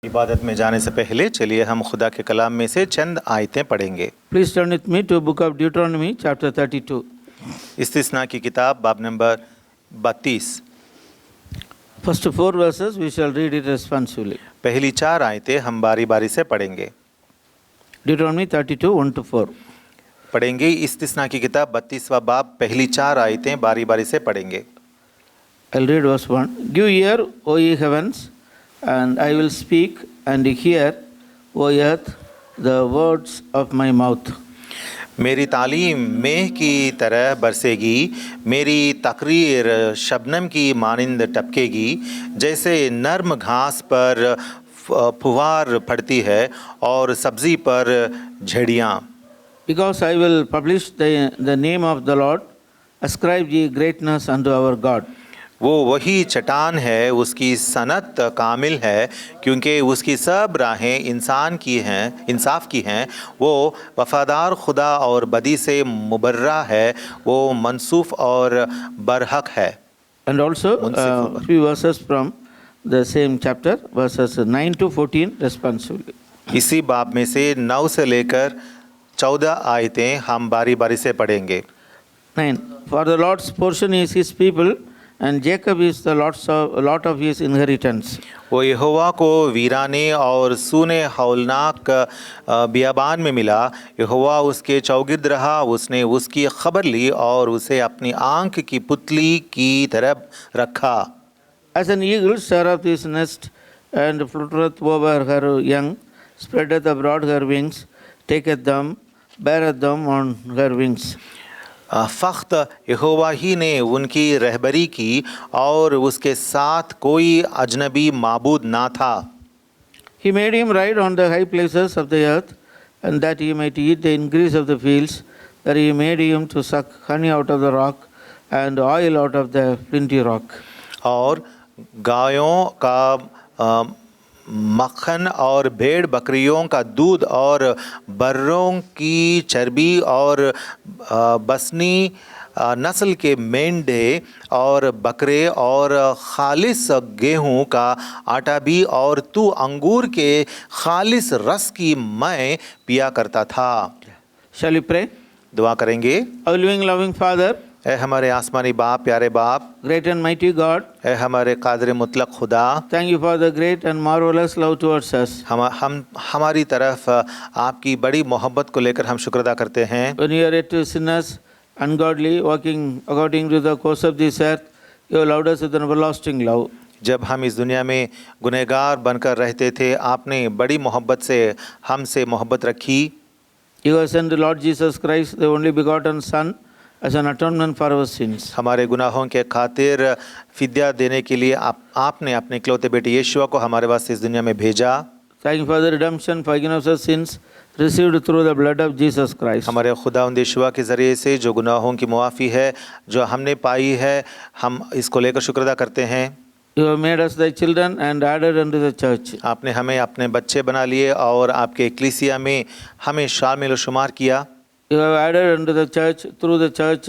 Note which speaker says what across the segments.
Speaker 1: इबादत में जाने से पहले चलिए हम खुदा के कलाम में से चंद आयतें पढ़ेंगे।
Speaker 2: Please turn with me to book of Deuteronomy, chapter 32.
Speaker 1: इस्तिस्ना की किताब बाब number 32।
Speaker 2: First four verses we shall read it responsively.
Speaker 1: पहली 4 आयतें हम बारी बारी से पढ़ेंगे।
Speaker 2: Deuteronomy 32, 1 to 4.
Speaker 1: पढ़ेंगे इस्तिस्ना की किताब 32वां बाब पहली 4 आयतें बारी बारी से पढ़ेंगे।
Speaker 2: I'll read verse 1. Give ear, O ye heavens, and I will speak, and hear, O earth, the words of my mouth.
Speaker 1: मेरी तालीम मेह की तरह बरसेगी, मेरी तकरीर शबनम की मानिंद टपकेगी, जैसे नर्म घास पर फुहार पड़ती है और सब्जी पर झड़ियाँ।
Speaker 2: Because I will publish the name of the Lord, ascribe ye greatness unto our God.
Speaker 1: वो वही चट्टान है, उसकी सनत कामिल है, क्योंकि उसकी सब राहें इंसाफ की हैं। वो वफादार खुदा और बदी से मुबर्रा है, वो मनसूफ और बरहक है।
Speaker 2: And also few verses from the same chapter, verses 9 to 14 responsively.
Speaker 1: इसी बाब में से 9 से लेकर 14 आयतें हम बारी बारी से पढ़ेंगे।
Speaker 2: 9. For the Lord's portion is his people, and Jacob is the lot of his inheritance.
Speaker 1: वो यहोवा को वीराने और सूने हौलनाक बियाबान में मिला। यहोवा उसके चौगिर्द रहा, उसने उसकी खबर ली और उसे अपनी आंख की पुतली की तरफ रखा।
Speaker 2: As an eagle stirreth his nest, and fluttereth over her young, spreadeth abroad her wings, taketh them, beareth them on her wings.
Speaker 1: फ़ख्त यहोवा ही ने उनकी रहबरी की और उसके साथ कोई अजनबी माबूद ना था।
Speaker 2: He made him ride on the high places of the earth, and that he might eat the increase of the fields, that he made him to suck honey out of the rock, and oil out of the flinty rock.
Speaker 1: और गायों का मक्खन और भेड़ बकरियों का दूध और बर्रों की चर्बी और बसनी नस्ल के मेंढे और बकरे और खालिस गेहूं का आटा भी, और तू अंगूर के खालिस रस की मैं पिया करता था।
Speaker 2: Shall we pray?
Speaker 1: दुआ करेंगे।
Speaker 2: Our living, loving Father,
Speaker 1: ऐ हमारे आसमानी बाप, प्यारे बाप,
Speaker 2: great and mighty God,
Speaker 1: ऐ हमारे कादिर मुतलक खुदा,
Speaker 2: thank you for the great and marvelous love towards us.
Speaker 1: हम हमारी तरफ आपकी बड़ी मोहब्बत को लेकर हम शुक्र अदा करते हैं।
Speaker 2: When we are yet sinners, ungodly, walking according to the course of this earth, you have loved us with an everlasting love.
Speaker 1: जब हम इस दुनिया में गुनहगार बनकर रहते थे, आपने बड़ी मोहब्बत से हमसे मोहब्बत रखी।
Speaker 2: You have sent the Lord Jesus Christ, the only begotten Son, as an atonement for our sins.
Speaker 1: हमारे गुनाहों के खातिर फिद्या देने के लिए आपने अपने इकलौते बेटे यीशुआ को हमारे वास्ते इस दुनिया में भेजा।
Speaker 2: Thank you for the redemption, forgiveness of sins received through the blood of Jesus Christ.
Speaker 1: हमारे खुदावंद यीशुआ के ज़रिए से जो गुनाहों की मुआफ़ी है जो हमने पाई है, हम इसको लेकर शुक्र अदा करते हैं।
Speaker 2: You have made us thy children and added unto the church.
Speaker 1: आपने हमें अपने बच्चे बना लिए और आपके इक्लीसिया में हमें शामिल शुमार किया।
Speaker 2: You have added unto the church, through the church,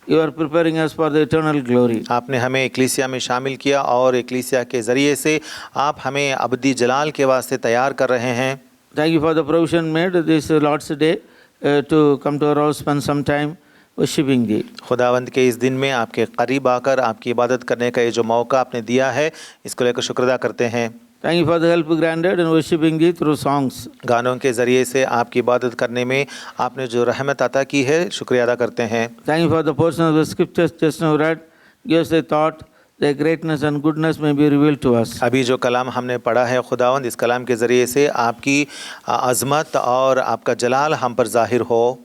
Speaker 2: you are preparing us for the eternal glory.
Speaker 1: आपने हमें इक्लीसिया में शामिल किया और इक्लीसिया के ज़रिए से आप हमें अबदी जलाल के वास्ते तैयार कर रहे हैं।
Speaker 2: Thank you for the provision made this Lord's Day to come to our house, spend some time worshiping thee.
Speaker 1: खुदावंद के इस दिन में आपके करीब आकर आपकी इबादत करने का ये जो मौका आपने दिया है, इसको लेकर शुक्र अदा करते हैं।
Speaker 2: Thank you for the help granted in worshiping thee through songs.
Speaker 1: गानों के ज़रिए से आपकी इबादत करने में आपने जो रहमत अता की है, शुक्रिया अदा करते हैं।
Speaker 2: Thank you for the portion of the scriptures just now read. Give us a thought, the greatness and goodness may be revealed to us.
Speaker 1: अभी जो कलाम हमने पढ़ा है खुदावंद, इस कलाम के ज़रिए से आपकी अज़मत और आपका जलाल हम पर ज़ाहिर हो।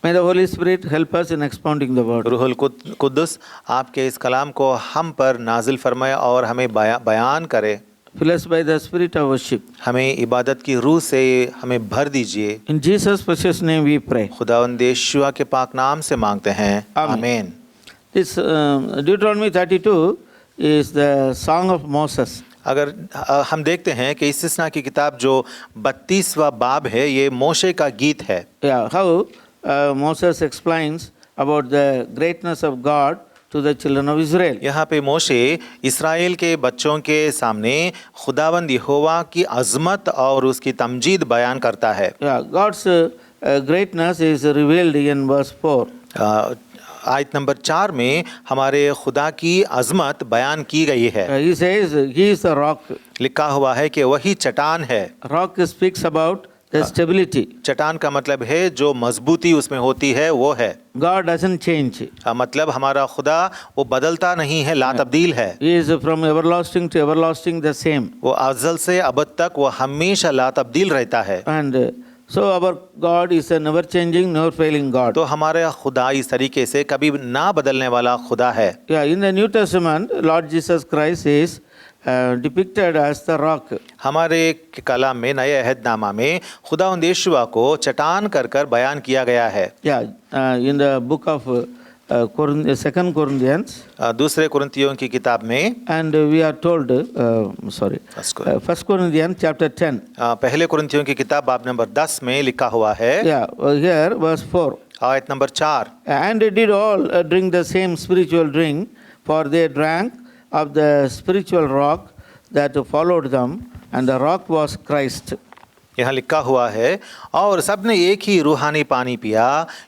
Speaker 2: May the Holy Spirit help us in expounding the word.
Speaker 1: रूहुल Quddus आपके इस कलाम को हम पर नाजिल फरमाए और हमें बयान करे।
Speaker 2: Fill us by the spirit of worship.
Speaker 1: हमें इबादत की रूह से हमें भर दीजिए।
Speaker 2: In Jesus' precious name we pray.
Speaker 1: खुदावंद यीशुआ के पाक नाम से मांगते हैं, आमीन।
Speaker 2: This Deuteronomy 32 is the song of Moses.
Speaker 1: अगर हम देखते हैं कि इस्तिस्ना की किताब जो 32वां बाब है, ये मोशे का गीत है।
Speaker 2: Yeah, how Moses explains about the greatness of God to the children of Israel.
Speaker 1: यहाँ पे मोशे इस्राएल के बच्चों के सामने खुदावंद यहोवा की अज़मत और उसकी तमजीद बयान करता है।
Speaker 2: Yeah, God's greatness is revealed in verse 4.
Speaker 1: आयत नंबर 4 में हमारे खुदा की अज़मत बयान की गई है।
Speaker 2: He says he is the rock.
Speaker 1: लिखा हुआ है कि वही चट्टान है।
Speaker 2: Rock speaks about the stability.
Speaker 1: चट्टान का मतलब है जो मजबूती उसमें होती है वो है।
Speaker 2: God doesn't change.
Speaker 1: मतलब हमारा खुदा वो बदलता नहीं है, ला तब्दील है।
Speaker 2: He is from everlasting to everlasting the same.
Speaker 1: वो अज़ल से अबद तक वो हमेशा ला तब्दील रहता है।
Speaker 2: And so our God is a never changing, never failing God.
Speaker 1: तो हमारे खुदा इस तरीके से कभी ना बदलने वाला खुदा है।
Speaker 2: Yeah, in the New Testament, Lord Jesus Christ is depicted as the rock.
Speaker 1: हमारे कलाम में नए अहदनामा में खुदावंद यीशुआ को चट्टान कर कर बयान किया गया है।
Speaker 2: Yeah, in the book of 2 Corinthians,
Speaker 1: दूसरे कुरिन्थियों की किताब में
Speaker 2: and we are told, 1 Corinthians chapter 10.
Speaker 1: पहले कुरिन्थियों की किताब बाब नंबर 10 में लिखा हुआ है।
Speaker 2: Yeah, here verse 4.
Speaker 1: आयत number 4,
Speaker 2: And did all drink the same spiritual drink, for they drank of the spiritual rock that followed them, and the rock was Christ.
Speaker 1: यहाँ लिखा हुआ है और सबने एक ही रूहानी पानी पिया,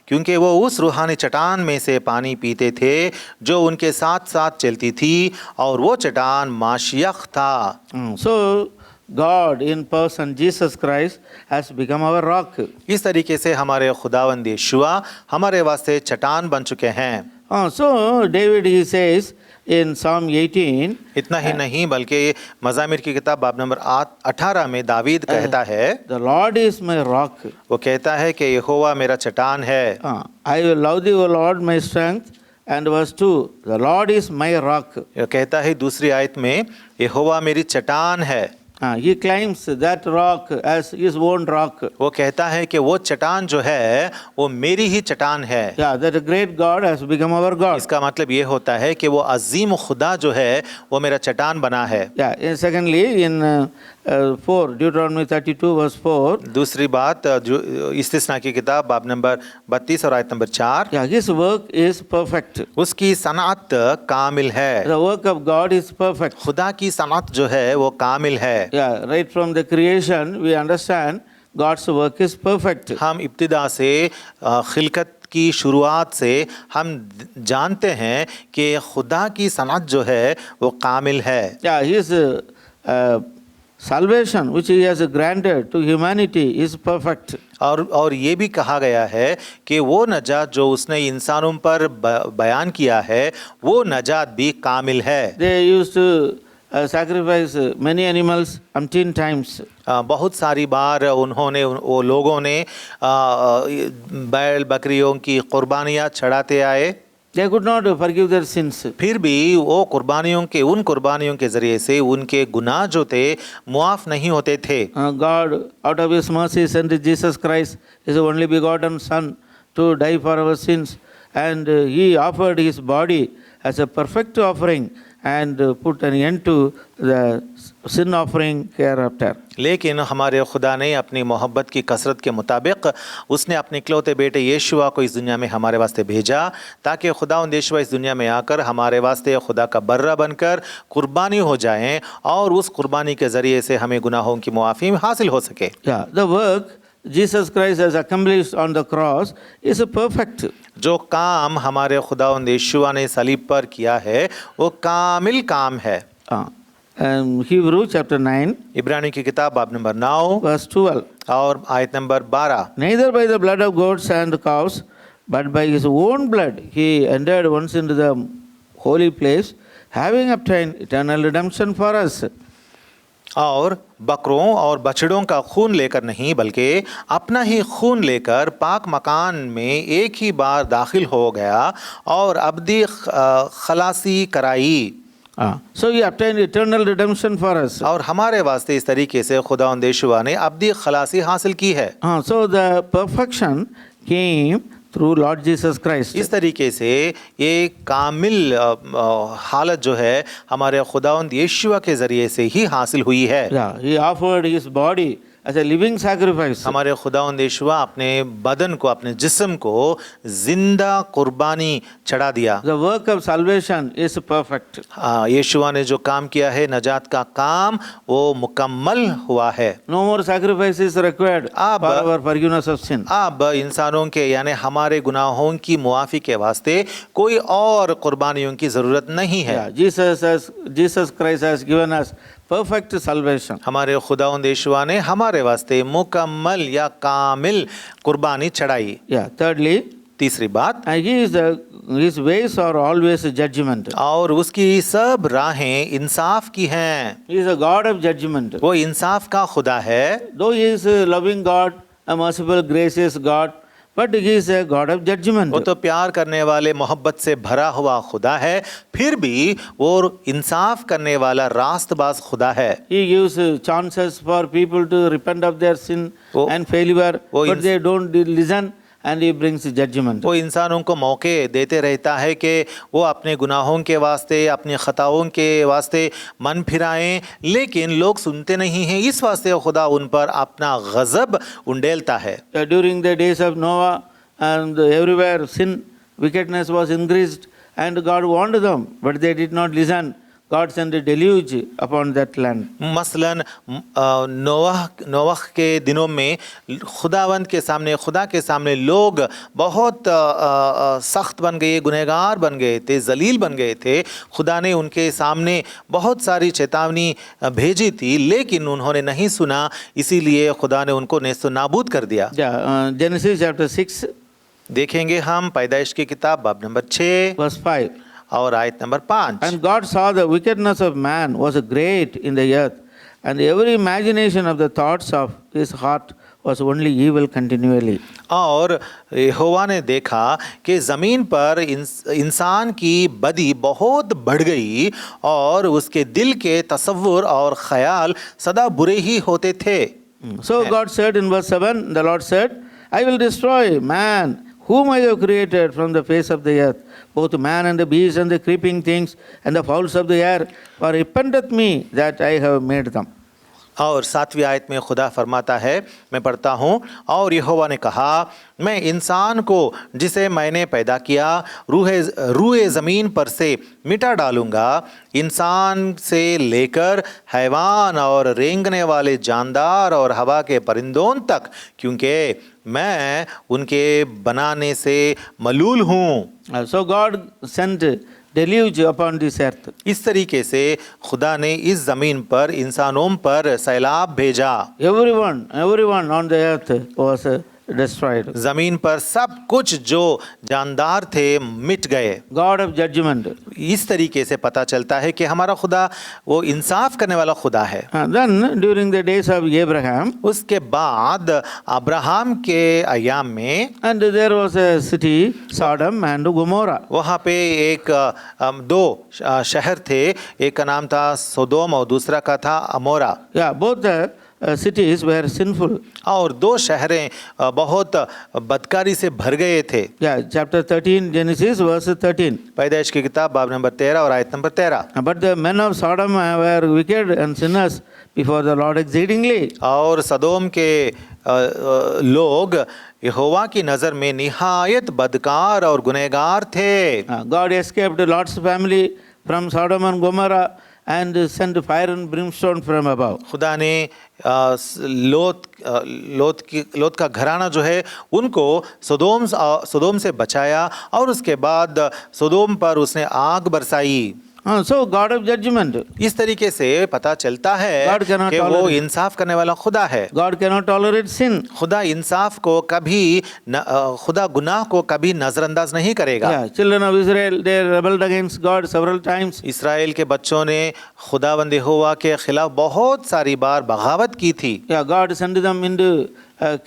Speaker 1: क्योंकि वो उस रूहानी चट्टान में से पानी पीते थे जो उनके साथ साथ चलती थी, और वो चट्टान माशियख था।
Speaker 2: So God in person, Jesus Christ, has become our rock.
Speaker 1: इस तरीके से हमारे खुदावंद यीशुआ हमारे वास्ते चट्टान बन चुके हैं।
Speaker 2: So David, he says in Psalm 18,
Speaker 1: इतना ही नहीं बल्कि मज़ामिर की किताब बाब नंबर 18 में दावीद कहता है,
Speaker 2: the Lord is my rock.
Speaker 1: वो कहता है कि यहोवा मेरा चट्टान है।
Speaker 2: I will love thee, O Lord, my strength. And verse 2, the Lord is my rock.
Speaker 1: ये कहता है दूसरी आयत में, यहोवा मेरी चट्टान है।
Speaker 2: He claims that rock as his own rock.
Speaker 1: वो कहता है कि वो चट्टान जो है वो मेरी ही चट्टान है।
Speaker 2: Yeah, that great God has become our God.
Speaker 1: इसका मतलब ये होता है कि वो अजीम खुदा जो है वो मेरा चट्टान बना है।
Speaker 2: Yeah, and secondly, in 4, Deuteronomy 32 verse 4.
Speaker 1: दूसरी बात जो इस्तिस्ना की किताब बाब नंबर 32 और आयत number 4,
Speaker 2: Yeah, his work is perfect.
Speaker 1: उसकी सनात कामिल है।
Speaker 2: The work of God is perfect.
Speaker 1: खुदा की सनात जो है वो कामिल है।
Speaker 2: Yeah, right from the creation, we understand God's work is perfect.
Speaker 1: हम इब्तिदा से खिलकत की शुरुआत से हम जानते हैं कि खुदा की सनात जो है वो कामिल है।
Speaker 2: Yeah, his salvation which he has granted to humanity is perfect.
Speaker 1: और ये भी कहा गया है कि वो नजात जो उसने इंसानों पर बयान किया है वो नजात भी कामिल है।
Speaker 2: They used to sacrifice many animals umpteen times.
Speaker 1: बहुत सारी बार उन्होंने वो लोगों ने बैल बकरियों की कुर्बानियाँ चढ़ाते आए।
Speaker 2: They could not forgive their sins.
Speaker 1: फिर भी वो उन कुर्बानियों के ज़रिए से उनके गुनाह जो थे मुआफ़ नहीं होते थे।
Speaker 2: God, out of his mercy, sent Jesus Christ, his only begotten Son, to die for our sins. And he offered his body as a perfect offering and put an end to the sin offering hereafter.
Speaker 1: लेकिन हमारे खुदा ने अपनी मोहब्बत की कसरत के मुताबिक उसने अपने इकलौते बेटे यीशुआ को इस दुनिया में हमारे वास्ते भेजा, ताकि खुदावंद यीशुआ इस दुनिया में आकर हमारे वास्ते खुदा का बर्रा बनकर कुर्बानी हो जाएं और उस कुर्बानी के ज़रिए से हमें गुनाहों की मुआफ़ी हासिल हो सके।
Speaker 2: Yeah, the work Jesus Christ has accomplished on the cross is perfect.
Speaker 1: जो काम हमारे खुदावंद यीशुआ ने सलीब पर किया है वो कामिल काम है।
Speaker 2: Hebrew chapter 9
Speaker 1: इब्रानी की किताब बाब नंबर 9
Speaker 2: verse 12.
Speaker 1: और आयत number 12,
Speaker 2: Neither by the blood of goats and cows, but by his own blood he entered once into the holy place, having obtained eternal redemption for us.
Speaker 1: और बकरों और बछड़ों का खून लेकर नहीं बल्कि अपना ही खून लेकर पाक मकान में एक ही बार दाखिल हो गया और अब्दी खलासी कराई।
Speaker 2: So he obtained eternal redemption for us.
Speaker 1: और हमारे वास्ते इस तरीके से खुदावंद यीशुआ ने अब्दी खलासी हासिल की है।
Speaker 2: So the perfection came through Lord Jesus Christ.
Speaker 1: इस तरीके से ये कामिल हालत जो है हमारे खुदावंद यीशुआ के ज़रिए से ही हासिल हुई है।
Speaker 2: Yeah, he offered his body as a living sacrifice.
Speaker 1: हमारे खुदावंद यीशुआ अपने बदन को, अपने जिस्म को जिंदा कुर्बानी चढ़ा दिया।
Speaker 2: The work of salvation is perfect.
Speaker 1: यीशुआ ने जो काम किया है, नजात का काम, वो मुकम्मल हुआ है।
Speaker 2: No more sacrifice is required
Speaker 1: अब-
Speaker 2: for our forgiveness of sin.
Speaker 1: अब इंसानों के यानी हमारे गुनाहों की मुआफ़ी के वास्ते कोई और कुर्बानियों की ज़रूरत नहीं है।
Speaker 2: Yeah, Jesus Christ has given us perfect salvation.
Speaker 1: हमारे खुदावंद यीशुआ ने हमारे वास्ते मुकम्मल या कामिल कुर्बानी चढ़ाई।
Speaker 2: Yeah. Thirdly,
Speaker 1: तीसरी बात,
Speaker 2: his ways are always judgment.
Speaker 1: और उसकी सब राहें इंसाफ की हैं।
Speaker 2: He is a God of judgment.
Speaker 1: वो इंसाफ का खुदा है।
Speaker 2: Though he is a loving God, a merciful, gracious God, but he is a God of judgment.
Speaker 1: वो तो प्यार करने वाले, मोहब्बत से भरा हुआ खुदा है, फिर भी वो इंसाफ करने वाला रास्तबाज खुदा है।
Speaker 2: He gives chances for people to repent of their sin
Speaker 1: वो-
Speaker 2: and failure,
Speaker 1: वो
Speaker 2: but
Speaker 1: ins-
Speaker 2: they don't listen, and he brings judgment.
Speaker 1: वो इंसानों को मौके देते रहता है कि वो अपने गुनाहों के वास्ते, अपनी ख़ताओं के वास्ते मन फिराएं, लेकिन लोग सुनते नहीं हैं। इस वास्ते खुदा उन पर अपना गज़ब उंडेलता है।
Speaker 2: During the days of Noah, and everywhere sin, wickedness was increased, and God warned them, but they did not listen. God sent a deluge upon that land.
Speaker 1: मसलन नोवाह के दिनों में खुदा के सामने लोग बहुत सख्त बन गए, गुनहगार बन गए थे, जलील बन गए थे। खुदा ने उनके सामने बहुत सारी चेतावनी भेजी थी, लेकिन उन्होंने नहीं सुना, इसीलिए खुदा ने उनको नेस्तो नाबूद कर दिया।
Speaker 2: Yeah, Genesis chapter 6,
Speaker 1: देखेंगे हम पैदाइश की किताब बाब नंबर 6
Speaker 2: verse 5.
Speaker 1: और आयत number 5।
Speaker 2: And God saw the wickedness of man was great in the earth, and every imagination of the thoughts of his heart was only evil continually.
Speaker 1: और यहोवा ने देखा कि ज़मीन पर इंसान की बदी बहुत बढ़ गई और उसके दिल के तसव्वुर और ख्याल सदा बुरे ही होते थे।
Speaker 2: So God said in verse 7, the Lord said, I will destroy man whom I have created from the face of the earth, both man and the beast and the creeping things and the fowls of the air, for repenteth me that I have made them.
Speaker 1: और 7वीं आयत में खुदा फरमाता है, मैं पढ़ता हूँ, और यहोवा ने कहा, मैं इंसान को जिसे मैंने पैदा किया रूए ज़मीन पर से मिटा डालूँगा, इंसान से लेकर हैवान और रेंगने वाले जानदार और हवा के परिंदों तक, क्योंकि मैं उनके बनाने से मलूल हूँ।
Speaker 2: So God sent deluge upon this earth.
Speaker 1: इस तरीके से खुदा ने इस ज़मीन पर इंसानों पर सैलाब भेजा।
Speaker 2: Everyone on the earth was destroyed.
Speaker 1: ज़मीन पर सब कुछ जो जानदार थे मिट गए।
Speaker 2: God of judgment.
Speaker 1: इस तरीके से पता चलता है कि हमारा खुदा वो इंसाफ करने वाला खुदा है।
Speaker 2: Then during the days of Abraham,
Speaker 1: उसके बाद अब्राहम के अय्याम में,
Speaker 2: and there was a city, Sodom and Gomorrah.
Speaker 1: वहाँ पे दो शहर थे, एक का नाम था सोदोम और दूसरा का था अमोरा।
Speaker 2: Yeah, both the cities were sinful.
Speaker 1: और दो शहरें बहुत बदकारी से भर गए थे।
Speaker 2: Yeah, chapter 13, Genesis, verse 13.
Speaker 1: पैदाइश की किताब बाब नंबर 13 और आयत number 13।
Speaker 2: But the men of Sodom were wicked and sinners before the Lord exceedingly.
Speaker 1: और सदोम के लोग यहोवा की नज़र में निहायत बदकार और गुनहगार थे।
Speaker 2: God escaped Lot's family from Sodom and Gomorrah and sent fire and brimstone from above.
Speaker 1: खुदा ने लोत का घराना जो है उनको सदोम से बचाया और उसके बाद सदोम पर उसने आग बरसाई।
Speaker 2: So God of judgment.
Speaker 1: इस तरीके से पता चलता है
Speaker 2: God cannot
Speaker 1: कि वो
Speaker 2: tolerate.
Speaker 1: इंसाफ करने वाला खुदा है।
Speaker 2: God cannot tolerate sin.
Speaker 1: खुदा इंसाफ को कभी खुदा गुनाह को कभी नजरअंदाज नहीं करेगा।
Speaker 2: Yeah, children of Israel, they rebelled against God several times.
Speaker 1: Israel के बच्चों ने खुदावंद यहोवा के खिलाफ बहुत सारी बार बगावत की थी।
Speaker 2: Yeah, God sent them into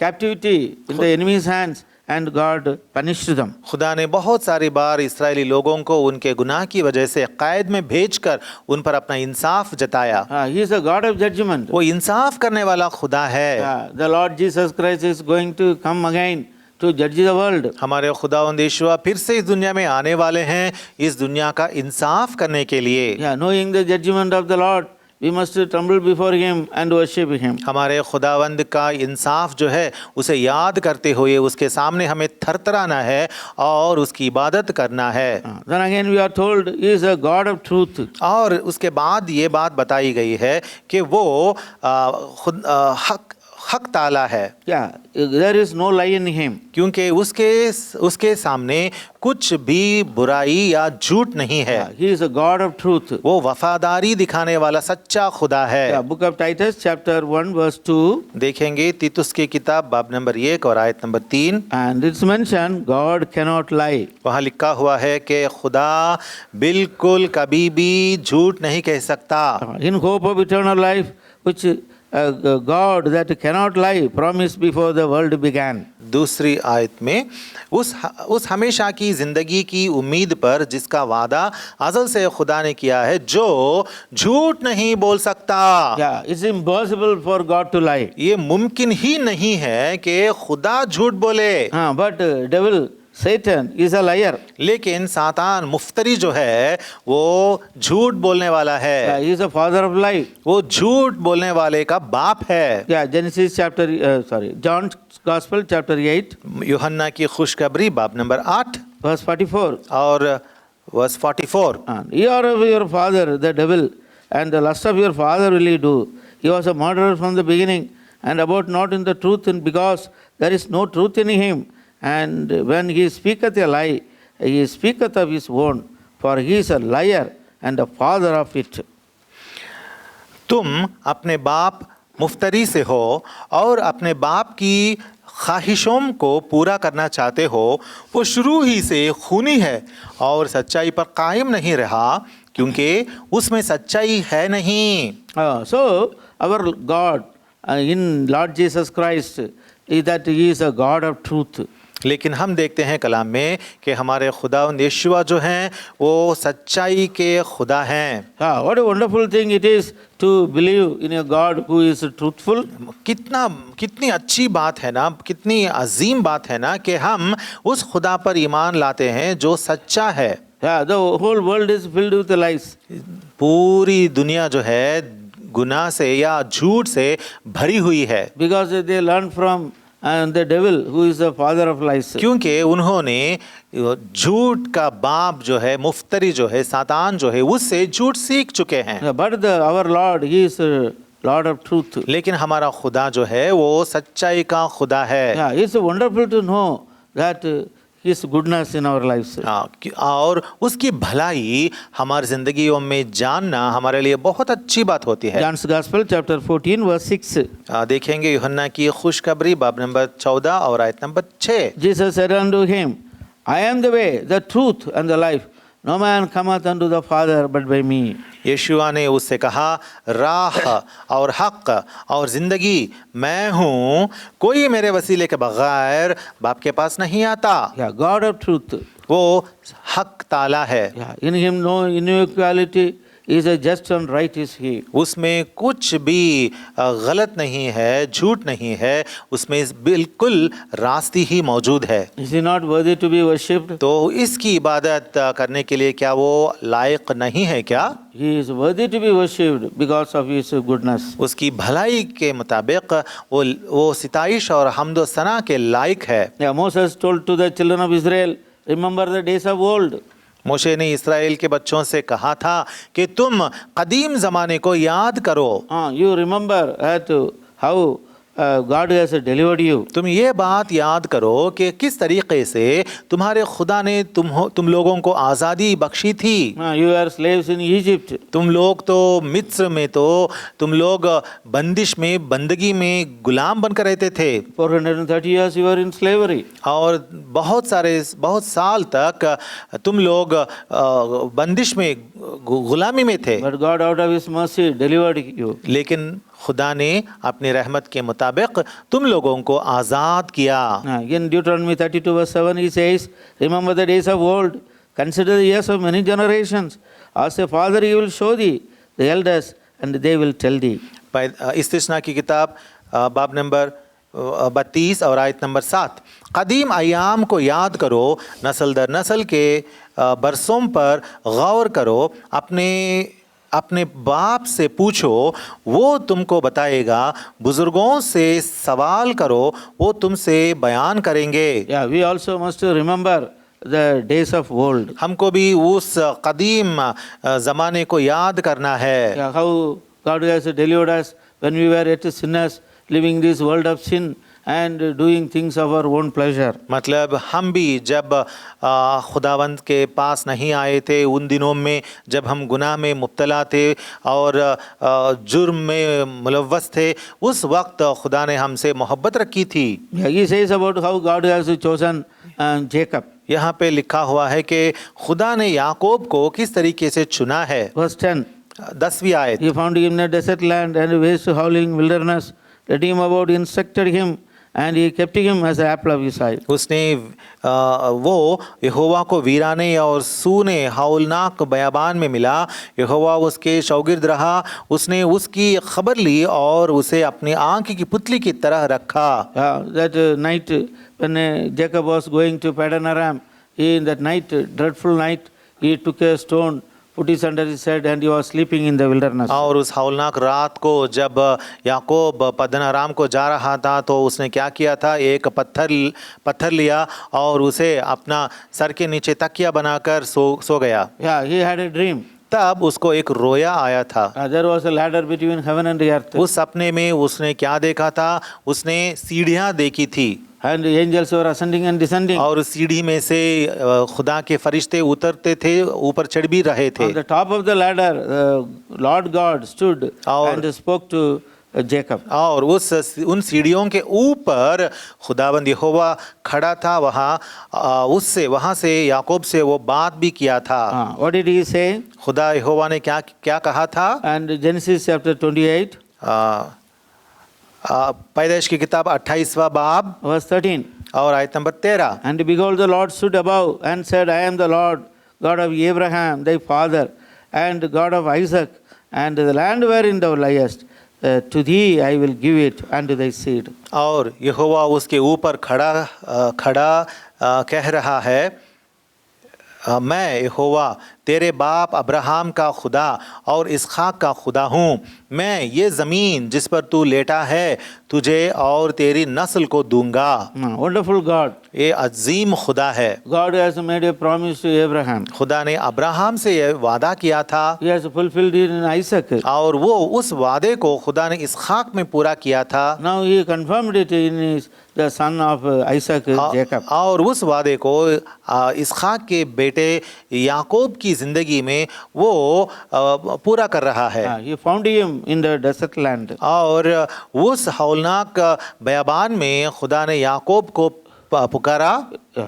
Speaker 2: captivity in the enemy's hands, and God punished them.
Speaker 1: खुदा ने बहुत सारी बार इस्राएली लोगों को उनके गुनाह की वजह से कैद में भेजकर उन पर अपना इंसाफ जताया।
Speaker 2: He is a God of judgment.
Speaker 1: वो इंसाफ करने वाला खुदा है।
Speaker 2: The Lord Jesus Christ is going to come again to judge the world.
Speaker 1: हमारे खुदावंद यीशुआ फिर से इस दुनिया में आने वाले हैं इस दुनिया का इंसाफ करने के लिए।
Speaker 2: Yeah, knowing the judgment of the Lord, we must tremble before Him and worship Him.
Speaker 1: हमारे खुदावंद का इंसाफ जो है उसे याद करते हुए उसके सामने हमें थरथराना है और उसकी इबादत करना है।
Speaker 2: Then again we are told He is a God of truth.
Speaker 1: और उसके बाद ये बात बताई गई है कि वो हक ताला है।
Speaker 2: Yeah, there is no lie in Him.
Speaker 1: क्योंकि उसके सामने कुछ भी बुराई या झूठ नहीं है।
Speaker 2: He is a God of truth.
Speaker 1: वो वफादारी दिखाने वाला सच्चा खुदा है।
Speaker 2: Yeah, book of Titus chapter 1 verse 2.
Speaker 1: देखेंगे तीतुस की किताब बाब नंबर 1 और आयत number 3।
Speaker 2: And it's mentioned God cannot lie.
Speaker 1: वहाँ लिखा हुआ है कि खुदा बिल्कुल कभी भी झूठ नहीं कह सकता।
Speaker 2: In hope of eternal life, which God that cannot lie promised before the world began.
Speaker 1: दूसरी आयत में उस हमेशा की जिंदगी की उम्मीद पर जिसका वादा अज़ल से खुदा ने किया है, जो झूठ नहीं बोल सकता।
Speaker 2: Yeah, it's impossible for God to lie.
Speaker 1: ये मुमकिन ही नहीं है कि खुदा झूठ बोले।
Speaker 2: But devil, Satan is a liar.
Speaker 1: लेकिन सातान मुफ्तरी जो है वो झूठ बोलने वाला
Speaker 2: Yeah,
Speaker 1: है।
Speaker 2: he is the father of lie.
Speaker 1: वो झूठ बोलने वाले का बाप है।
Speaker 2: Yeah, John's Gospel chapter 8
Speaker 1: यूहन्ना की खुशखबरी बाब नंबर 8
Speaker 2: verse 44.
Speaker 1: और verse 44।
Speaker 2: And ye are of your father the devil, and the lust of your father will ye do. He was a murderer from the beginning, and about not in the truth, and because there is no truth in him. And when he speaketh a lie, he speaketh of his own, for he is a liar and the father of it.
Speaker 1: तुम अपने बाप मुफ्तरी से हो और अपने बाप की ख्वाहिशों को पूरा करना चाहते हो। वो शुरू ही से खूनी है और सच्चाई पर कायम नहीं रहा, क्योंकि उसमें सच्चाई है नहीं।
Speaker 2: So our God in Lord Jesus Christ is that he is a God of truth.
Speaker 1: लेकिन हम देखते हैं कलाम में कि हमारे खुदावंद यीशुआ जो हैं वो सच्चाई के खुदा हैं।
Speaker 2: What a wonderful thing it is to believe in a God who is truthful.
Speaker 1: कितनी अच्छी बात है ना, कितनी अजीम बात है ना कि हम उस खुदा पर ईमान लाते हैं जो सच्चा है।
Speaker 2: The whole world is filled with lies.
Speaker 1: पूरी दुनिया जो है गुनाह से या झूठ से भरी हुई है।
Speaker 2: Because they learn from the devil who is the father of lies.
Speaker 1: क्योंकि उन्होंने झूठ का बाप जो है, मुफ्तरी जो है, सातान जो है, उससे झूठ सीख चुके हैं।
Speaker 2: But our Lord, he is a Lord of truth.
Speaker 1: लेकिन हमारा खुदा जो है वो सच्चाई का खुदा है।
Speaker 2: It's wonderful to know that his goodness in our lives.
Speaker 1: और उसकी भलाई हमारी जिंदगियों में जानना हमारे लिए बहुत अच्छी बात होती है।
Speaker 2: John's Gospel chapter 14 verse 6.
Speaker 1: देखेंगे यूहन्ना की खुशखबरी बाब नंबर 14 और आयत number 6।
Speaker 2: Jesus said unto him, I am the way, the truth and the life. No man cometh unto the Father but by me.
Speaker 1: यीशुआ ने उससे कहा, राह और हक और जिंदगी मैं हूँ, कोई मेरे वसीले के बगैर बाप के पास नहीं आता।
Speaker 2: God of truth.
Speaker 1: वो हक ताला है।
Speaker 2: In him no inequality, is a just and right is he.
Speaker 1: उसमें कुछ भी गलत नहीं है, झूठ नहीं है, उसमें बिल्कुल रास्ती ही मौजूद है।
Speaker 2: Is he not worthy to be worshipped?
Speaker 1: तो इसकी इबादत करने के लिए क्या वो लायक नहीं है क्या?
Speaker 2: He is worthy to be worshipped because of his goodness.
Speaker 1: उसकी भलाई के मुताबिक वो सिताइश और हम्द सना के लायक है।
Speaker 2: Moses told to the children of Israel, remember the days of old.
Speaker 1: मोशे ने इस्राएल के बच्चों से कहा था कि तुम कदीम ज़माने को याद करो।
Speaker 2: You remember how God has delivered you.
Speaker 1: तुम ये बात याद करो कि किस तरीक़े से तुम्हारे खुदा ने तुम लोगों को आज़ादी बख्शी थी।
Speaker 2: You were slaves in Egypt.
Speaker 1: तुम लोग तो मिस्र में तुम लोग बंदिश में, बंदगी में गुलाम बनकर रहते थे।
Speaker 2: 430 years you were in slavery.
Speaker 1: और बहुत साल तक तुम लोग बंदिश में, गुलामी में थे।
Speaker 2: But God out of his mercy delivered you.
Speaker 1: लेकिन खुदा ने अपनी रहमत के मुताबिक तुम लोगों को आज़ाद किया।
Speaker 2: In Deuteronomy 32 verse 7 he says, remember the days of old, consider the years of many generations. As a father he will show thee the elders, and they will tell thee.
Speaker 1: इस्तिस्ना की किताब बाब नंबर 32 और आयत number 7। कदीम अयाम को याद करो, नस्ल दर नस्ल के बरसों पर गौर करो, अपने अपने बाप से पूछो, वो तुमको बताएगा। बुजुर्गों से सवाल करो, वो तुमसे बयान करेंगे।
Speaker 2: Yeah, we also must remember the days of old.
Speaker 1: हमको भी उस कदीम ज़माने को याद करना है।
Speaker 2: Yeah, how God has delivered us when we were yet sinners, living this world of sin and doing things of our own pleasure.
Speaker 1: मतलब हम भी जब खुदावंद के पास नहीं आए थे, उन दिनों में जब हम गुनाह में मुब्तला थे और जुर्म में मुलव्वस थे, उस वक्त खुदा ने हमसे मोहब्बत रखी थी।
Speaker 2: Yeah, he says about how God has chosen Jacob.
Speaker 1: यहाँ पे लिखा हुआ है कि खुदा ने याकूब को किस तरीके से चुना है।
Speaker 2: Verse 10.
Speaker 1: 10वीं आयत।
Speaker 2: He found him in a desert land and a waste howling wilderness, led him about, instructed him, and he kept him as the apple of his eye.
Speaker 1: उसने वो यहोवा को वीराने और सूने हौलनाक बयाबान में मिला। यहोवा उसके शौगिर्द रहा, उसने उसकी खबर ली और उसे अपनी आंख की पुतली की तरह रखा।
Speaker 2: That night when Jacob was going to Paddan Aram, in that night, dreadful night, he took a stone, put it under his head, and he was sleeping in the wilderness.
Speaker 1: और उस हौलनाक रात को जब याकूब पद्दन अराम को जा रहा था तो उसने क्या किया था, एक पत्थर लिया और उसे अपना सर के नीचे तकिया बनाकर सो गया।
Speaker 2: Yeah, he had a dream.
Speaker 1: तब उसको एक रोया आया था।
Speaker 2: There was a ladder between heaven and the earth.
Speaker 1: उस सपने में उसने क्या देखा था, उसने सीढ़ियां देखी थी
Speaker 2: And the angels were ascending and descending.
Speaker 1: और उस सीढ़ी में से खुदा के फरिश्ते उतरते थे, ऊपर चढ़ भी रहे थे।
Speaker 2: On the top of the ladder, Lord God stood and spoke to Jacob.
Speaker 1: और उन सीढ़ियों के ऊपर खुदावंद यहोवा खड़ा था, वहाँ से याकूब से वो बात भी किया था।
Speaker 2: What did he say?
Speaker 1: खुदा यहोवा ने क्या कहा था?
Speaker 2: And Genesis chapter 28,
Speaker 1: पैदाइश की किताब 28वां बाब
Speaker 2: verse 13.
Speaker 1: और आयत number 13।
Speaker 2: And behold, the Lord stood above and said, I am the Lord, God of Abraham, thy father, and God of Isaac, and the land wherein thou liest, to thee I will give it, and to thy seed.
Speaker 1: और यहोवा उसके ऊपर खड़ा कह रहा है, मैं यहोवा तेरे बाप अब्राहम का खुदा और इसहाक का खुदा हूँ। मैं ये ज़मीन जिस पर तू लेटा है तुझे और तेरी नस्ल को दूंगा।
Speaker 2: Wonderful God.
Speaker 1: ये अजीम खुदा है।
Speaker 2: God has made a promise to Abraham.
Speaker 1: खुदा ने अब्राहम से ये वादा किया था
Speaker 2: He has fulfilled it in Isaac.
Speaker 1: और वो उस वादे को खुदा ने इसहाक में पूरा किया था।
Speaker 2: Now he confirmed it in the son of Isaac, Jacob.
Speaker 1: और उस वादे को इसहाक के बेटे याकूब की जिंदगी में वो पूरा कर रहा है।
Speaker 2: He found him in the desert land.
Speaker 1: और उस हौलनाक बयाबान में खुदा ने याकूब को पुकारा।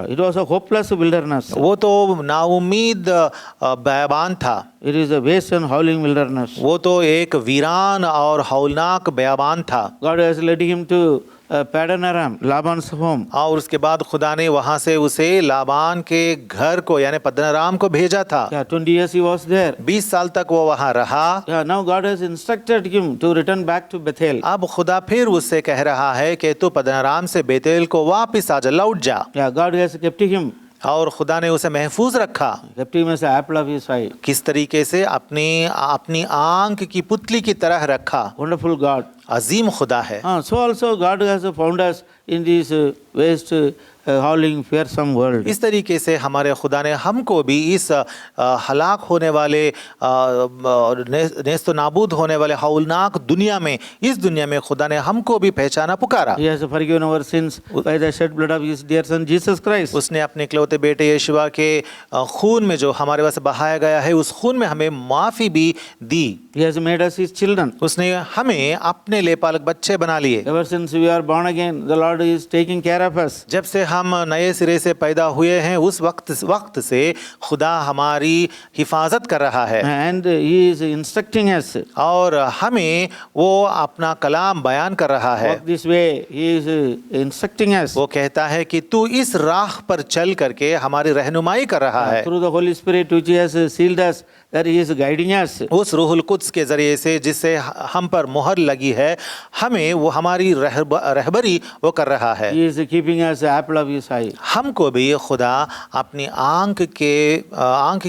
Speaker 2: It was a hopeless wilderness.
Speaker 1: वो तो नाउम्मीद बयाबान था।
Speaker 2: It is a waste and howling wilderness.
Speaker 1: वो तो एक वीरान और हौलनाक बयाबान था।
Speaker 2: God has led him to Paddan Aram, Laban's home.
Speaker 1: और उसके बाद खुदा ने वहाँ से उसे लाबान के घर को यानी पद्दन अराम को भेजा था।
Speaker 2: 20 years he was there.
Speaker 1: 20 साल तक वो वहाँ रहा।
Speaker 2: Now God has instructed him to return back to Bethel.
Speaker 1: अब खुदा फिर उससे कह रहा है कि तू पद्दन अराम से बेतेल को वापस आ जा, लौट जा।
Speaker 2: God has kept him.
Speaker 1: और खुदा ने उसे महफूज रखा।
Speaker 2: Kept him as the apple of his eye.
Speaker 1: किस तरीके से? अपनी आंख की पुतली की तरह रखा।
Speaker 2: Wonderful God.
Speaker 1: अजीम खुदा है।
Speaker 2: So also God has found us in this waste, howling, fearsome world.
Speaker 1: इस तरीके से हमारे खुदा ने हमको भी इस हलाक होने वाले नेस्तो नाबूद होने वाले हौलनाक दुनिया में, इस दुनिया में खुदा ने हमको भी पहचाना, पुकारा।
Speaker 2: He has forgiven our sins by the shed blood of his dear son Jesus Christ.
Speaker 1: उसने अपने इकलौते बेटे यीशुआ के खून में जो हमारे वास्ते बहाया गया है, उस खून में हमें माफ़ी भी दी।
Speaker 2: He has made us his children.
Speaker 1: उसने हमें अपने लिए पालक बच्चे बना लिए।
Speaker 2: Ever since we are born again, the Lord is taking care of us.
Speaker 1: जब से हम नए सिरे से पैदा हुए हैं, उस वक्त से खुदा हमारी हिफाजत कर रहा है।
Speaker 2: And he is instructing us.
Speaker 1: और हमें वो अपना कलाम बयान कर रहा है।
Speaker 2: Walk this way. He is instructing us.
Speaker 1: वो कहता है कि तू इस राह पर चल करके हमारी रहनुमाई कर रहा है।
Speaker 2: Through the Holy Spirit which he has sealed us, that he is guiding us.
Speaker 1: उस रूहुल कुद्स के ज़रिए से जिससे हम पर मोहर लगी है, हमें वो हमारी रहबरी वो कर रहा है।
Speaker 2: He is keeping us the apple of his eye.
Speaker 1: हमको भी खुदा अपनी आंख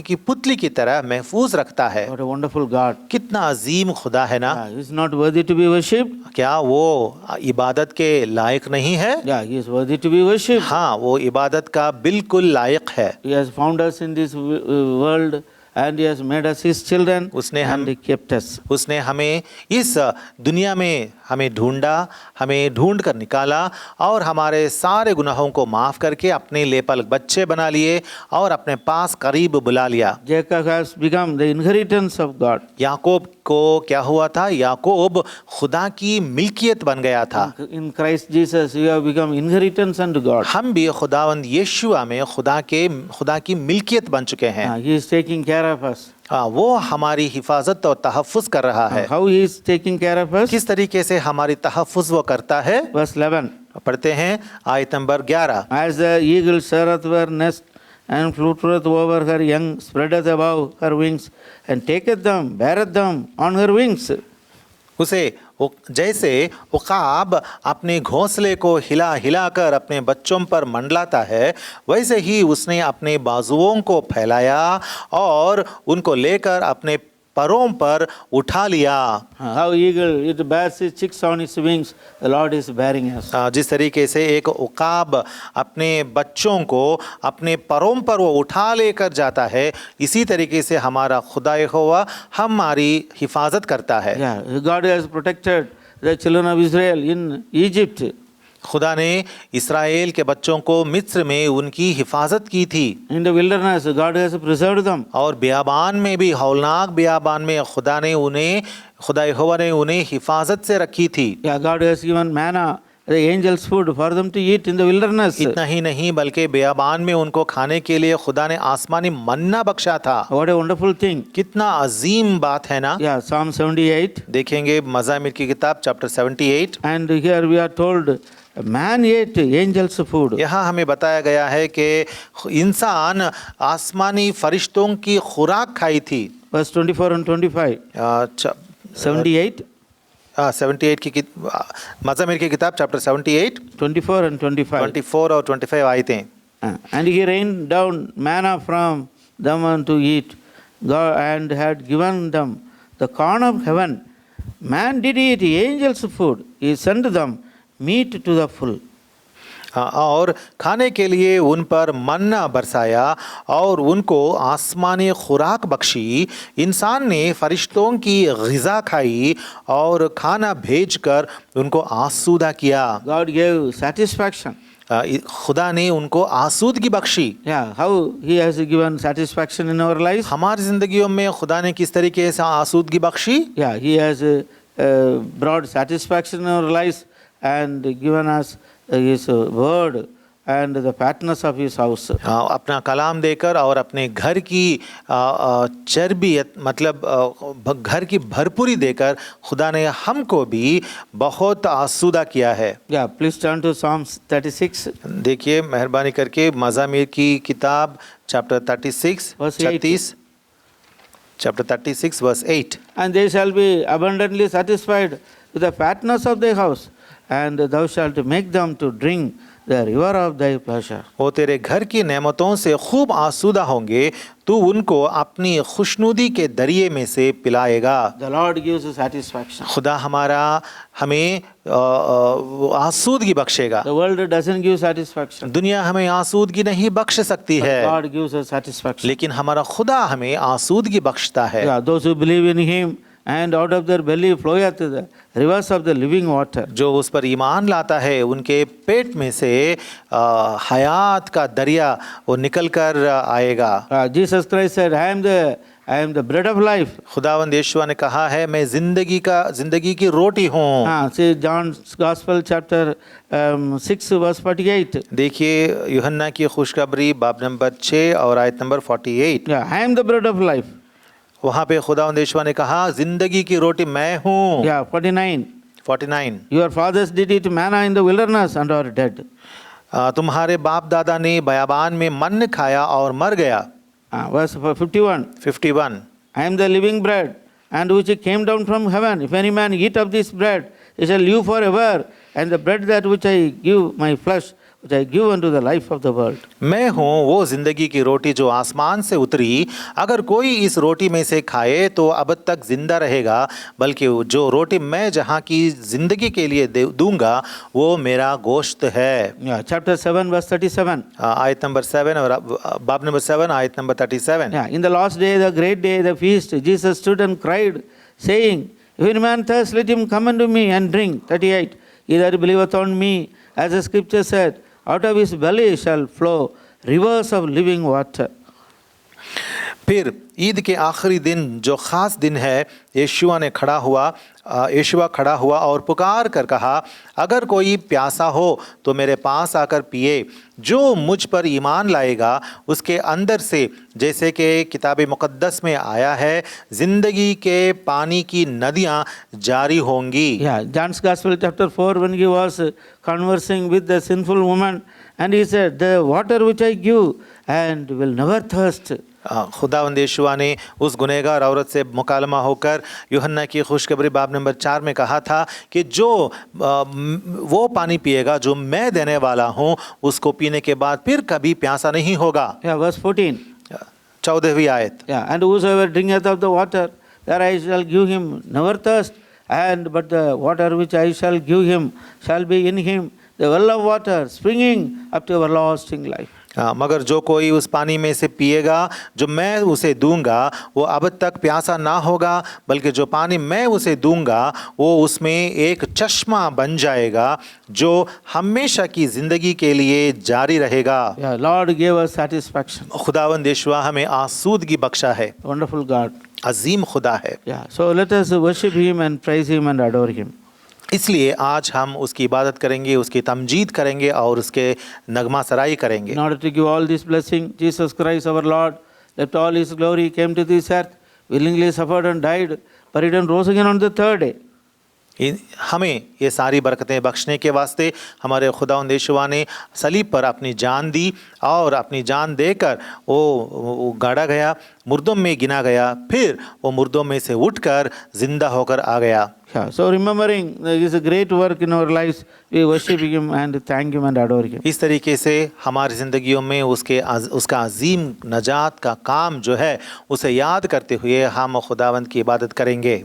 Speaker 1: की पुतली की तरह महफूज रखता है।
Speaker 2: What a wonderful God.
Speaker 1: कितना अजीम खुदा है ना।
Speaker 2: He is not worthy to be worshipped.
Speaker 1: क्या वो इबादत के लायक नहीं है?
Speaker 2: Yeah, he is worthy to be worshipped.
Speaker 1: हाँ, वो इबादत का बिल्कुल लायक है।
Speaker 2: He has found us in this world and he has made us his children and he kept us.
Speaker 1: उसने हमें इस दुनिया में हमें ढूंढा, हमें ढूंढ कर निकाला और हमारे सारे गुनाहों को माफ़ करके अपने लेपल बच्चे बना लिए और अपने पास करीब बुला लिया।
Speaker 2: Jacob has become the inheritance of God.
Speaker 1: याकूब को क्या हुआ था? याकूब खुदा की मिल्कियत बन गया था।
Speaker 2: In Christ Jesus you have become inheritance unto God.
Speaker 1: हम भी खुदावंद यीशुआ में खुदा की मिल्कियत बन चुके हैं।
Speaker 2: He is taking care of us.
Speaker 1: वो हमारी हिफाजत और तहफ़्फ़ुज़ कर रहा है।
Speaker 2: How he is taking care of us?
Speaker 1: किस तरीके से हमारी तहफ़्फ़ुज़ वो करता है?
Speaker 2: Verse 11.
Speaker 1: पढ़ते हैं आयत number 11।
Speaker 2: As the eagle stirreth her nest and fluttereth over her young, spreadeth above her wings, and taketh them, beareth them on her wings.
Speaker 1: उसे जैसे उकाब अपने घोंसले को हिला हिला कर अपने बच्चों पर मंडलाता है, वैसे ही उसने अपने बाजुओं को फैलाया और उनको लेकर अपने परों पर उठा लिया।
Speaker 2: How eagle it bears its chicks on its wings, the Lord is bearing us.
Speaker 1: जिस तरीके से एक उकाब अपने बच्चों को अपने परों पर वो उठा लेकर जाता है, इसी तरीके से हमारा खुदा यहोवा हमारी हिफाजत करता है।
Speaker 2: Yeah, God has protected the children of Israel in Egypt.
Speaker 1: खुदा ने इस्राएल के बच्चों को मिस्र में उनकी हिफाजत की थी।
Speaker 2: In the wilderness, God has preserved them.
Speaker 1: और बियाबान में भी, हौलनाक बियाबान में खुदा यहोवा ने उन्हें हिफाजत से रखी थी।
Speaker 2: Yeah, God has given manna, the angels' food for them to eat in the wilderness.
Speaker 1: इतना ही नहीं बल्कि बियाबान में उनको खाने के लिए खुदा ने आसमानी मन्ना बख्शा था।
Speaker 2: What a wonderful thing.
Speaker 1: कितना अजीम बात है ना।
Speaker 2: Yeah, Psalm 78.
Speaker 1: देखेंगे मज़ामिर की किताब chapter 78।
Speaker 2: And here we are told, man ate angels' food.
Speaker 1: यहाँ हमें बताया गया है कि इंसान आसमानी फरिश्तों की खुराक खाई थी।
Speaker 2: Verse 24 and 25. 78.
Speaker 1: 78 की मज़ामिर की किताब चैप्टर 78
Speaker 2: 24 and 25.
Speaker 1: 24 और 25 आयतें।
Speaker 2: And he rained down manna from them unto eat, God and had given them the corn of heaven. Man did eat angels' food. He sent them meat to the full.
Speaker 1: और खाने के लिए उन पर मन्ना बरसाया और उनको आसमानी खुराक बख्शी। इंसान ने फरिश्तों की ग़िज़ा खाई और खाना भेजकर उनको आसूदा किया।
Speaker 2: God gave satisfaction.
Speaker 1: खुदा ने उनको आसूदगी Bakshi.
Speaker 2: Yeah, how he has given satisfaction in our lives?
Speaker 1: हमारी ज़िंदगियों में खुदा ने किस तरीके से आसूदगी Bakshi?
Speaker 2: Yeah, he has brought satisfaction in our lives and given us his word and the fatness of his house.
Speaker 1: अपना कलाम देकर और अपने घर की चर्बी मतलब घर की भरपूरी देकर खुदा ने हमको भी बहुत आसूदा किया है।
Speaker 2: Yeah, please turn to Psalms 36.
Speaker 1: देखिए मेहरबानी करके मज़ामिर की किताब chapter 36 36 chapter 36 verse 8.
Speaker 2: And they shall be abundantly satisfied with the fatness of thy house, and thou shalt make them to drink the river of thy pleasure.
Speaker 1: वो तेरे घर की नेमतों से खूब आसूदा होंगे, तू उनको अपनी खुशनुदी के दरिये में से पिलाएगा।
Speaker 2: The Lord gives us satisfaction.
Speaker 1: खुदा हमारा हमें आसूदगी बख्शेगा।
Speaker 2: The world doesn't give satisfaction.
Speaker 1: दुनिया हमें आसूदगी नहीं बख्श सकती है,
Speaker 2: God gives us satisfaction.
Speaker 1: लेकिन हमारा खुदा हमें आसूदगी बख्शता है।
Speaker 2: Yeah, those who believe in Him, and out of their belly floweth the rivers of the living water.
Speaker 1: जो उस पर ईमान लाता है उनके पेट में से हयात का दरिया वो निकल कर आएगा।
Speaker 2: Jesus Christ said, I am the bread of life.
Speaker 1: खुदावंद यीशु ने कहा है मैं जिंदगी की रोटी हूँ।
Speaker 2: See John's Gospel chapter 6 verse 48.
Speaker 1: देखिए यूहन्ना की खुशखबरी बाब नंबर 6 और आयत number 48।
Speaker 2: Yeah, I am the bread of life.
Speaker 1: वहाँ पे खुदावंद यीशु ने कहा जिंदगी की रोटी मैं हूँ।
Speaker 2: Yeah, 49.
Speaker 1: 49
Speaker 2: Your fathers did eat manna in the wilderness and are dead.
Speaker 1: तुम्हारे बाप दादा ने बयाबान में मन्न खाया और मर गया।
Speaker 2: Verse 51.
Speaker 1: 51
Speaker 2: I am the living bread, and which came down from heaven. If any man eat of this bread, he shall live forever. And the bread that which I give my flesh which I give unto the life of the world.
Speaker 1: मैं हूँ वो जिंदगी की रोटी जो आसमान से उतरी, अगर कोई इस रोटी में से खाए तो अब तक जिंदा रहेगा, बल्कि जो रोटी मैं जहाँ की जिंदगी के लिए दूंगा वो मेरा गोश्त है।
Speaker 2: Yeah, chapter 7, verse 37.
Speaker 1: आयत नंबर 7 और बाब नंबर 7 आयत number 37।
Speaker 2: Yeah, in the last day, the great day, the feast, Jesus stood and cried, saying, If any man thirst, let him come unto me and drink. 38. He that believeth on me, as the scripture said, out of his belly shall flow rivers of living water.
Speaker 1: फिर ईद के आखिरी दिन जो ख़ास दिन है, यीशुआ खड़ा हुआ और पुकार कर कहा, अगर कोई प्यासा हो तो मेरे पास आकर पिए। जो मुझ पर ईमान लाएगा उसके अंदर से, जैसे कि किताब मुक़द्दस में आया है, ज़िंदगी के पानी की नदियाँ जारी होंगी।
Speaker 2: Yeah, John's Gospel chapter 4, when he was conversing with the sinful woman, and he said, the water which I give and will never thirst.
Speaker 1: खुदावंद यीशुआ ने उस गुनहगार औरत से मुकालमा होकर यूहन्ना की खुशखबरी बाब नंबर 4 में कहा था कि जो वो पानी पिएगा जो मैं देने वाला हूँ, उसको पीने के बाद फिर कभी प्यासा नहीं होगा।
Speaker 2: Yeah, verse 14.
Speaker 1: 14वीं आयत।
Speaker 2: Yeah, and whosoever drinketh of the water, that I shall give him never thirst, but the water which I shall give him shall be in him the well of water springing up to everlasting life.
Speaker 1: मगर जो कोई उस पानी में से पिएगा जो मैं उसे दूंगा, वो अब तक प्यासा ना होगा, बल्कि जो पानी मैं उसे दूंगा वो उसमें एक चश्मा बन जाएगा जो हमेशा की ज़िंदगी के लिए जारी रहेगा।
Speaker 2: Yeah, Lord gave us satisfaction.
Speaker 1: खुदावंद यीशुआ हमें आसूदगी बख्शा है।
Speaker 2: Wonderful God.
Speaker 1: अजीम खुदा है।
Speaker 2: Yeah, so let us worship Him and praise Him and adore Him.
Speaker 1: इसलिए आज हम उसकी इबादत करेंगे, उसकी तमजीद करेंगे और उसके नगमा सराई करेंगे।
Speaker 2: In order to give all this blessing, Jesus Christ our Lord left all His glory, came to this earth, willingly suffered and died, buried and rose again on the third day.
Speaker 1: हमें ये सारी बरकतें बख्शने के वास्ते हमारे खुदावंद यीशुआ ने सलीब पर अपनी जान दी और अपनी जान देकर वो गाड़ा गया, मुर्दों में गिना गया, फिर वो मुर्दों में से उठकर जिंदा होकर आ गया।
Speaker 2: Yeah, so remembering His great work in our lives, we worship Him and thank Him and adore Him.
Speaker 1: इस तरीके से हमारी ज़िंदगियों में उसका अजीम नजात का काम जो है उसे याद करते हुए हम खुदावंद की इबादत करेंगे।